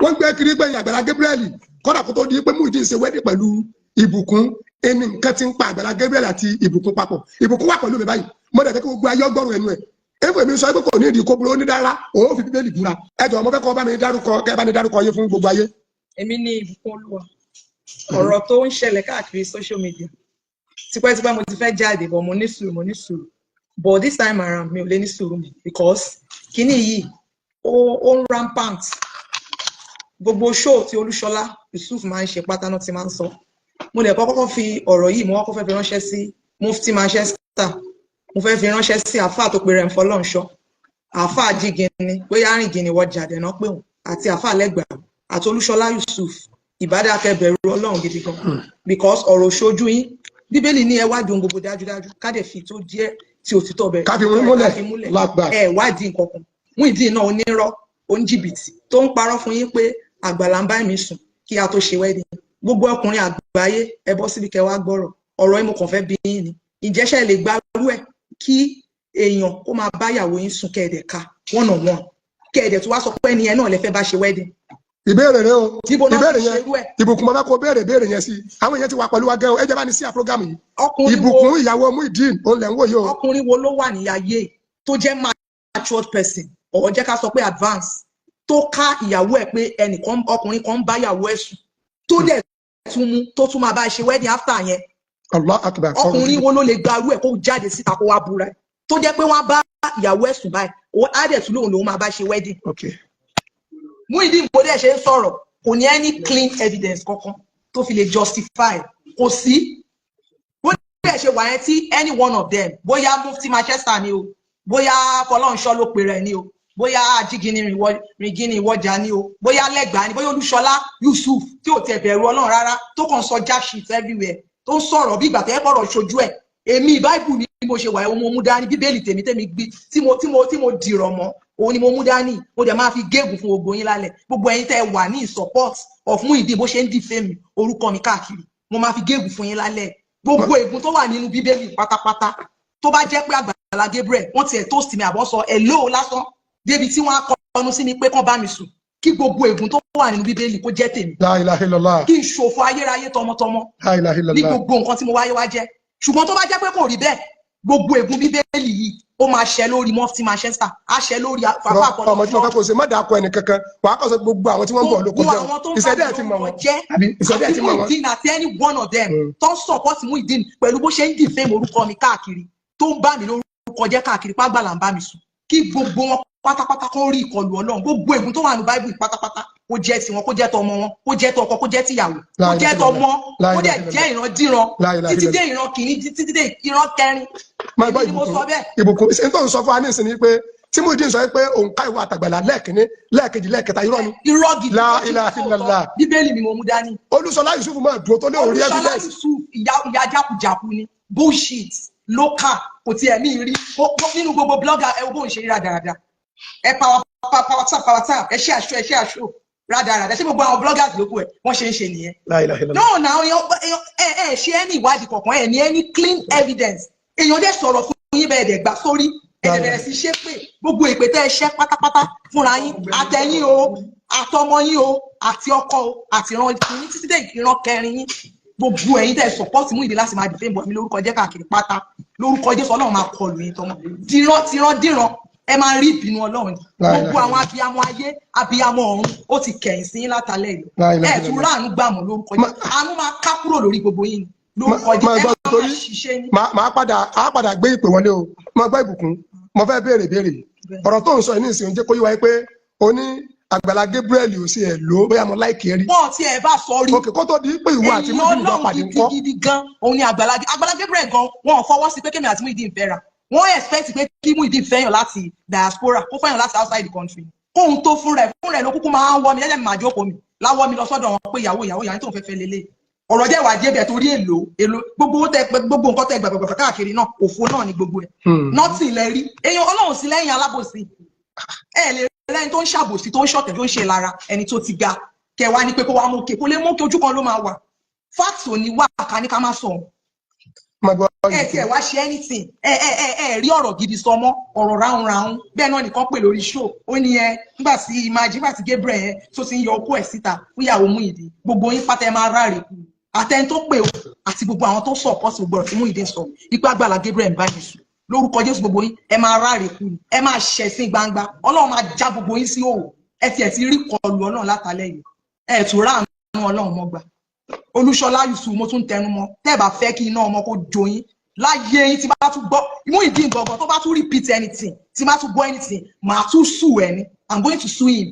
wọ́n gbé kiri pé Àgbàlá Gabriel kódà kó tó di pé Muyideen ṣe wedding pẹ̀lú Ìbùkún ẹni nǹkan ti ń pa Àgbàlá Gabriel àti Ìbùkún papọ̀. Ìbùkún wà pẹ̀lú mi báyìí mo dẹ̀ fẹ́ kí gbogbo ayé ọgbọ́rùn ẹnu ẹ̀ èfò mi sọ pé kò ní ìdí kó burú ó ní dára òun fi Bíbélì búra ẹ jọ̀ọ́ mo fẹ́ kọ́ bá mi dárúkọ kẹ́ bá mi dárúkọ yé fún gbogbo ayé. Èmi ni Ìbùkún Olúwa. Ọ̀rọ̀ tó ń ṣẹlẹ̀ káàkiri social media tipẹ́tipẹ́ mo ti fẹ́ jáde but mo ní sùúrù but this time around mi ò lè ní sùúrù mi because kíní yìí ó ń rampant. Gbogbo show tí Olúṣọlá Yusuf máa ń ṣe pátá náà ti máa ń sọ. Mo lè kọ́kọ́ fi ọ̀rọ̀ yìí mo kọ́kọ́ fẹ́ fi ránṣẹ́ sí Mufti Manchester, mo fẹ́ fi ránṣẹ́ sí àfáà tó pe rẹ̀ ń fọlọ́nṣọ́, àfáà Jígini bóyá Rìngìnì wọjà dẹ̀nà pé òun àti àfáà Lẹ́gbàá àti Olúṣọlá Yusuf ìbádàkẹ́ bẹ̀rù Ọlọ́run gidi gan because ọ̀rọ̀ ṣojú yín Bíbélì ní ẹ wádìí ohun gbogbo dájúdájú káde fi tó díẹ̀ tí òtítọ́ bẹ̀rẹ̀ káfí múlẹ̀ lágbà ẹ wádìí nǹkan kan Muyideen náà onírọ́ oníjìbìtì tó ń parọ́ fún yín pé Àgbàlá ń bá mi sùn kí a tó ṣe wedding. Gbogbo ọkùnrin àgbáyé ẹ bọ́ síbi kẹwàá gbọ́rọ̀ ọ̀rọ̀ yìí mo kàn fẹ́ bí yín ni ìjẹ́ṣẹ́ lè gbárù ẹ̀ kí èèyàn kó máa bá ìyàwó yín sùn kẹ́ẹ̀dẹ̀ ká one on one kẹ́ẹ̀dẹ̀ tó wá sọ pé ẹni yẹn náà lè fẹ́ bá ṣe wedding. Ìbéèrè rẹ o ìbéèrè yẹn Ìbùkún máa kó béèrè yẹn sí àwọn yẹn ti wà pẹ̀lú wa gẹ́ o ẹ jẹ́ bá ní sí àprógámù yìí Ìbùkún ìyàwó Muyideen òun lẹ̀ ń wò yìí o. Ọkùnrin wo ló wà ní ayé tó jẹ́ matured person or jẹ́ ká sọ pé advance tó ká ìyàwó ẹ̀ pé ẹnìkan ọkùnrin kan ń bá ìyàwó ẹ̀ sùn tó dẹ̀ tún mú tó tún máa bá ṣe wedding after yẹn. Allah akbar. Ọkùnrin wo ló lè gbarú ẹ̀ kó jáde síta kó wá búra ẹ̀ tó jẹ́ pé wọ́n bá ìyàwó ẹ̀ sùn báyìí òun á dẹ̀ tún lòun máa bá ṣe wedding. Muyideen bó dẹ̀ ṣe ń sọ̀rọ̀ kò ní any clean evidence kankan tó fi lè justify kò sí bó dẹ̀ ṣe wà yẹn tí any one of them bóyá Mufti Manchester ni o bóyá Fọlọ́runṣọ́ ló pe rẹ̀ ni o bóyá Jígini Rìngìnì ìwọjà ni o bóyá Lẹ́gbàá ni bóyá Olúṣọlá Yusuf tí ò tẹ̀ bẹ̀rù Ọlọ́run rárá tó kàn sọ jack shit everywhere tó ń sọ̀rọ̀ bí ìgbà tẹ́ bọ̀rọ̀ ṣojú ẹ̀ èmi Bible mi mo ṣe wà ẹ̀ mo mú dání Bíbélì tèmi gbé tí mo dìrọ̀ mọ́ òun ni mo mú dání mo dẹ̀ máa fi géègùn fún gbogbo yín lálẹ́ gbogbo ẹ̀yin tẹ́ wà ní support of Muyideen bó ṣe ń defame orúkọ mi káàkiri mo máa fi géègùn fún yín lálẹ́ gbogbo ègún tó wà nínú Bíbélì pátápátá tó bá jẹ́ pé Àgbàlá Gabriel wọ́n tiẹ̀ toast mi àbọ̀ sọ hello lásán débi tí wọ́n á kọnu sí mi pé kán bá mi sùn kí gbogbo ègún tó wà nínú Bíbélì kó jẹ́ tèmi. La ilaha illallah. Kí n ṣòfò ayérayé tọmọtọmọ. La ilaha illallah. Ní gbogbo nǹkan tí mo wáyé wá jẹ́ ṣùgbọ́n tó bá jẹ́ pé kò rí bẹ́ẹ̀ gbogbo ègún Bíbélì yìí ó máa ṣẹ lórí Mufti Manchester á ṣẹ lórí Fàfà Àkọlọ. ọmọ tí wọn fẹ́ kó ṣe má dàá kọ ẹnì kankan wàá kọ sọ gbogbo àwọn tí wọ́n ń bọ̀ lóko jẹ́ ìṣẹ̀dá ẹ̀ ti mọ̀ wọ́n ìṣẹ̀dá ẹ̀ ti mọ̀ wọ́n. Muyideen àti any one of them tó ń support Muyideen pẹ̀lú bó ṣe ń defame orúkọ mi káàkiri tó ń bá mi lórúkọ jẹ́ káàkiri pàgbàlà ń bá mi sùn kí gbogbo wọn pátápátá kó rí ìkọlù Ọlọ́run gbogbo ègún tó wà ní Bible pátápátá kó jẹ́ tiwọn kó jẹ́ tọmọ wọn kó jẹ́ tọkọ kó jẹ́ tìyàwó kó jẹ́ tọmọ kó dẹ̀ jẹ́ ìrandíran títí dé ìran kìíní títí dé ìran kẹrin. èmi ni mo sọ bẹ́ẹ̀. Ìbùkún ṣe ń tó ń sọ fún wa ní ìsìn ni pé tí Muyideen sọ pé òun ká ìwà àtàgbàlá lẹ́ẹ̀kínní lẹ́ẹ̀kejì lẹ́ẹ̀kẹta irọ́ ni. Irọ́ gidi. La ilaha illallah. Bíbélì ni mo mú dání. Olúṣọlá Yusuf máa dúró tó lé orí evidence. Olúṣọlá Yusuf ìyá jákujàku ni bullshit local kò tiẹ̀ mí rí nínú gbogbo blogger ẹ wo bóun ṣe rí rádaràda ẹ power tap ẹ ṣe àṣọ rádaràda ṣé gbogbo àwọn bloggers lókù ẹ wọ́n ṣe ń ṣe nìyẹn. no na ẹ ṣe ẹni ìwádìí kankan ẹ ní ẹni clean evidence èèyàn dẹ̀ sọ̀rọ̀ fún yín bẹ́ẹ̀ dẹ̀ gbà sórí ẹ bẹ̀rẹ̀ sí ṣe pé gbogbo ìpè tẹ́ ẹ ṣẹ́ pátápátá fúnra yín àtẹ̀yìn o àtọmọ yín o àti ọkọ o àti ìran yín títí dé ìran kẹrin yín gbogbo ẹ̀yin tẹ́ support Muyideen láti máa defame bọ̀ mi lórúkọ jẹ́ káàkiri pátá lórúkọ Jésù Ọlọ́run máa kọlù yín tọmọ díran ẹ máa rí ìbínú Ọlọ́run gbogbo àwọn abiyamọ ayé abiyamọ ọ̀run ó ti kẹ̀yìn sí yín látàlẹ́ yìí ẹ tún ráàánú gbàmù lórúkọ Jésù àánú máa ká kúrò lórí gbogbo yín lórúkọ Jésù ẹ máa ṣiṣẹ́ ní. máa padà gbé ìpè wọlé o mo gbọ́ Ìbùkún mo fẹ́ béèrè ọ̀rọ̀ tó ń sọ ní ìsìn jẹ́ kó yí wáyé pé o ní Àgbàlá Gabriel ò sí ẹ̀ ló bóyá mo láìkì ẹ rí. wọ́n ti ẹ̀ bá sọ rí. òkè kó tó di pé ìwọ àti Muyideen bá pàdé ńkọ́. gidi gan òun ni Àgbàlá Gabriel gan wọn ò fọwọ́ sí pé kémi àti Muyideen fẹ́ra wọ́n expect pé kí Muyideen fẹ́yàn láti diaspora kó fẹ́yàn láti outside the country kóhun tó fún rẹ̀ ló kúkú máa ń wọ́ mi lẹ́yìn máa jókòó mi láwọ́ mi lọ sọ́dọ̀ wọn pé ìyàwó tó ń fẹ́ lélẹ̀ ọ̀rọ̀ jẹ́ ìwà débẹ̀ torí èlò gbogbo nǹkan tẹ gbàgbàgbà káàkiri náà òfo náà ni gbogbo ẹ̀ nọ́ọ̀tì ilẹ̀ rí èèyàn Ọlọ́run sí lẹ́yìn alábòsí ẹ lè lẹ́yìn tó ń ṣàbòsí tó ń ṣọ̀tẹ̀ tó ń ṣe lára ẹni tó ti ga kẹwàá ni pé kó wá mókè kó lè mókè ojú kan ló máa wà fáàtì ò ní wà ká ní ká má sọ ẹ tiẹ̀ wá ṣe anything ẹ rí ọ̀rọ̀ gidi sọ mọ́ ọ̀rọ̀ ráhùnráhùn bẹ́ẹ̀ náà nìkan pè lórí show ó ní ẹ nígbà tí imagine nígbà tí Gabriel yẹn tó ti ń yọ okó ẹ̀ síta fún ìyàwó Muyideen gbogbo yín pátá ẹ máa ráre kú àtẹni tó pè ó àti gbogbo àwọn tó support gbogbo ọ̀rọ̀ tí Muyideen sọ ipá Agbala Gabriel ń bá yín sùn lórúkọ Jésù gbogbo yín ẹ máa ráre kú ẹ máa ṣẹ̀sìn gbangba Ọlọ́run máa já gbogbo yín sí òwò ẹ tiẹ̀ ti rí kọlù Ọlọ́run látàlẹ́ yìí ẹ tún ráàánú Ọlọ́run mọ́ gbà Olúṣọlá Yusuf mo tún tẹnu mọ́ tẹ́ bá fẹ́ kí iná ọmọ kó jó yín láyé yín tí bá tún gbọ́ Muyideen gangan tó bá tún repeat anything tí bá tún gbọ́ anything màá tún sue ẹ ní I'm going to sue him